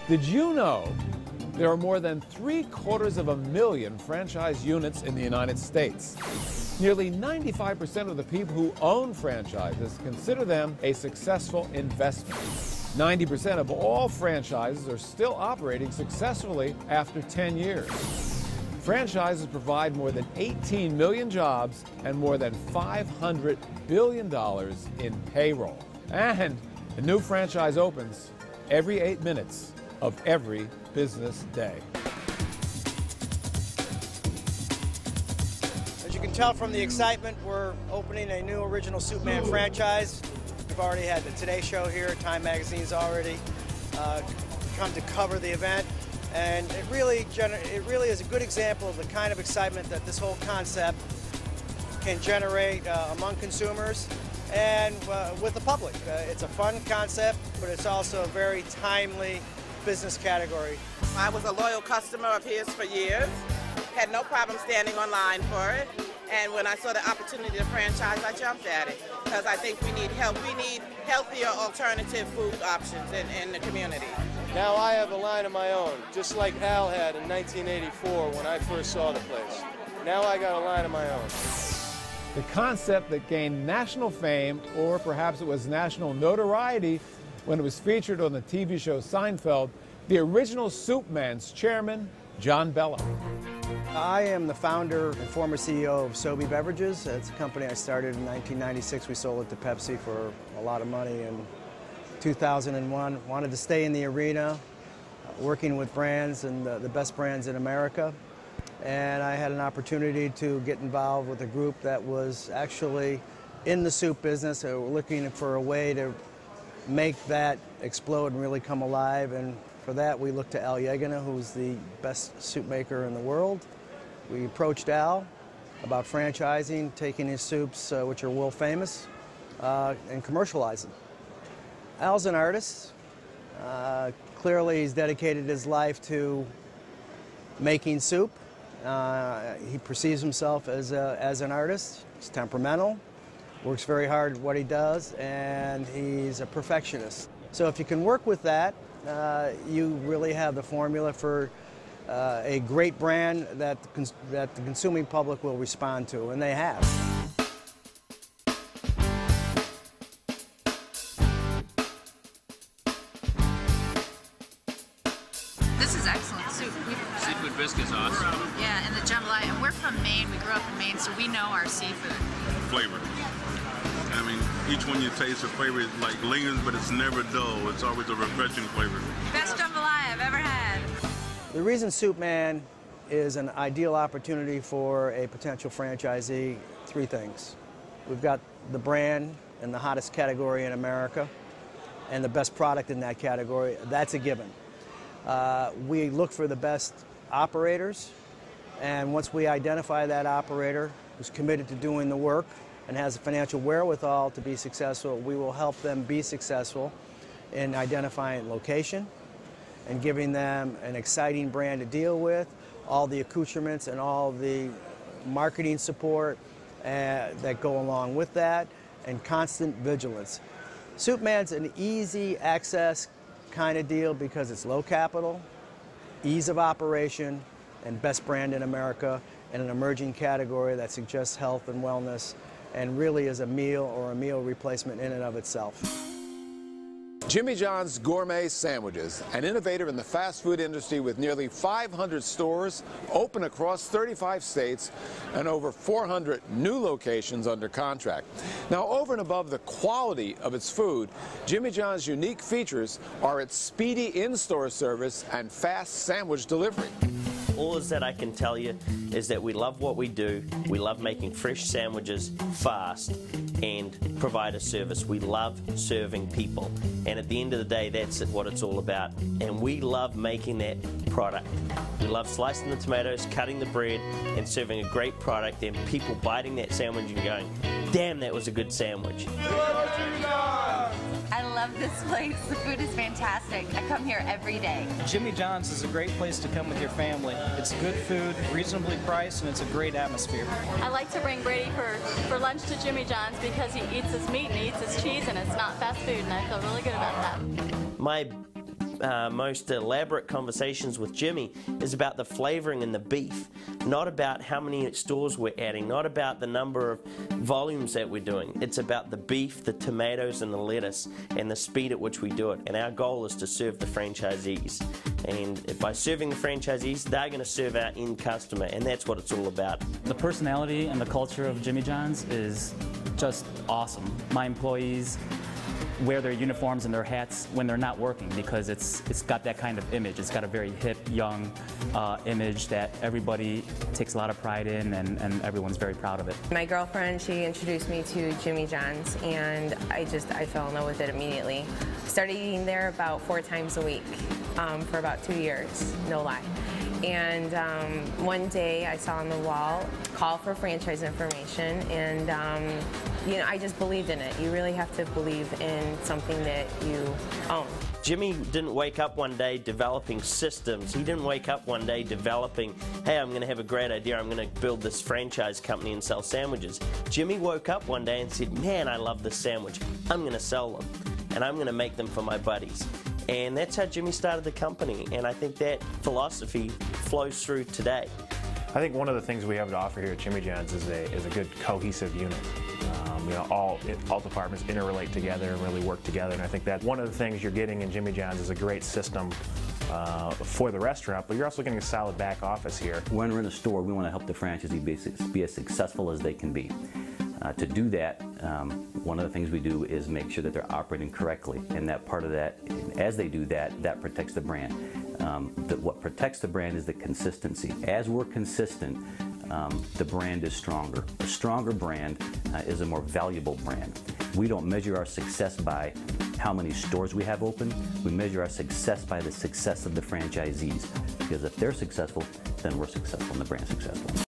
Did you know there are more than 750,000 franchise units in the United States? Nearly 95% of the people who own franchises consider them a successful investment. 90% of all franchises are still operating successfully after 10 years. Franchises provide more than 18 million jobs and more than $500 billion in payroll. And a new franchise opens every 8 minutes of every business day. As you can tell from the excitement, we're opening a new Original Soup Man franchise. We've already had the Today Show here. Time Magazine's already come to cover the event. And it really is a good example of the kind of excitement that this whole concept can generate among consumers and with the public. It's a fun concept, but it's also a very timely business category. I was a loyal customer of his for years, had no problem standing online for it, and when I saw the opportunity to franchise, I jumped at it, because I think we need help. We need healthier alternative food options in the community. Now I have a line of my own, just like Al had in 1984 when I first saw the place. Now I got a line of my own. The concept that gained national fame, or perhaps it was national notoriety, when it was featured on the TV show Seinfeld, the Original Soup Man's chairman, John Bella. I am the founder and former CEO of Sobe Beverages. It's a company I started in 1996. We sold it to Pepsi for a lot of money in 2001. Wanted to stay in the arena, working with brands and the best brands in America. And I had an opportunity to get involved with a group that was actually in the soup business, looking for a way to make that explode and really come alive. And for that, we looked to Al Yeganeh, who's the best soup maker in the world. We approached Al about franchising, taking his soups, which are world famous, and commercializing them. Al's an artist. Clearly, he's dedicated his life to making soup. He perceives himself as an artist. He's temperamental, works very hard at what he does, and he's a perfectionist. So if you can work with that, you really have the formula for a great brand that the consuming public will respond to, and they have. This is excellent soup. Seafood biscuits, awesome. Yeah, and the jambalaya. And we're from Maine. We grew up in Maine, so we know our seafood. Flavor. I mean, each one you taste, the flavor is like lingers, but it's never dull. It's always a refreshing flavor. Best jambalaya I've ever had. The reason Soup Man is an ideal opportunity for a potential franchisee, three things. We've got the brand and the hottest category in America, and the best product in that category. That's a given. We look for the best operators, and once we identify that operator who's committed to doing the work and has the financial wherewithal to be successful, we will help them be successful in identifying location and giving them an exciting brand to deal with, all the accoutrements and all the marketing support that go along with that, and constant vigilance. Soup Man's an easy access kind of deal because it's low capital, ease of operation, and best brand in America in an emerging category that suggests health and wellness and really is a meal or a meal replacement in and of itself. Jimmy John's Gourmet Sandwiches, an innovator in the fast food industry with nearly 500 stores open across 35 states and over 400 new locations under contract. Now, over and above the quality of its food, Jimmy John's unique features are its speedy in-store service and fast sandwich delivery. All that I can tell you is that we love what we do. We love making fresh sandwiches fast and provide a service. We love serving people. And at the end of the day, that's what it's all about. And we love making that product. We love slicing the tomatoes, cutting the bread, and serving a great product, and people biting that sandwich and going, damn, that was a good sandwich. I love this place. The food is fantastic. I come here every day. Jimmy John's is a great place to come with your family. It's good food, reasonably priced, and it's a great atmosphere. I like to bring Brady for lunch to Jimmy John's because he eats his meat and he eats his cheese, and it's not fast food, and I feel really good about that. My most elaborate conversations with Jimmy is about the flavoring and the beef, not about how many stores we're adding, not about the number of volumes that we're doing. It's about the beef, the tomatoes, and the lettuce, and the speed at which we do it. And our goal is to serve the franchisees. And by serving the franchisees, they're going to serve our end customer, and that's what it's all about. The personality and the culture of Jimmy John's is just awesome. My employees wear their uniforms and their hats when they're not working because it's got that kind of image. It's got a very hip, young image that everybody takes a lot of pride in, and everyone's very proud of it. My girlfriend, she introduced me to Jimmy John's, and I fell in love with it immediately. Started eating there about 4 times a week for about 2 years, no lie. And one day I saw on the wall, call for franchise information, and you know, I just believed in it. You really have to believe in something that you own. Jimmy didn't wake up one day developing systems. He didn't wake up one day developing, hey, I'm going to have a great idea. I'm going to build this franchise company and sell sandwiches. Jimmy woke up one day and said, man, I love this sandwich. I'm going to sell them, and I'm going to make them for my buddies. And that's how Jimmy started the company, and I think that philosophy flows through today. I think one of the things we have to offer here at Jimmy John's is a good cohesive unit. You know, all departments interrelate together and really work together, and I think that one of the things you're getting in Jimmy John's is a great system for the restaurant, but you're also getting a solid back office here. When we're in a store, we want to help the franchisee be as successful as they can be. To do that, one of the things we do is make sure that they're operating correctly, and that part of that, as they do that, that protects the brand. What protects the brand is the consistency. As we're consistent, the brand is stronger. A stronger brand is a more valuable brand. We don't measure our success by how many stores we have open. We measure our success by the success of the franchisees, because if they're successful, then we're successful and the brand's successful.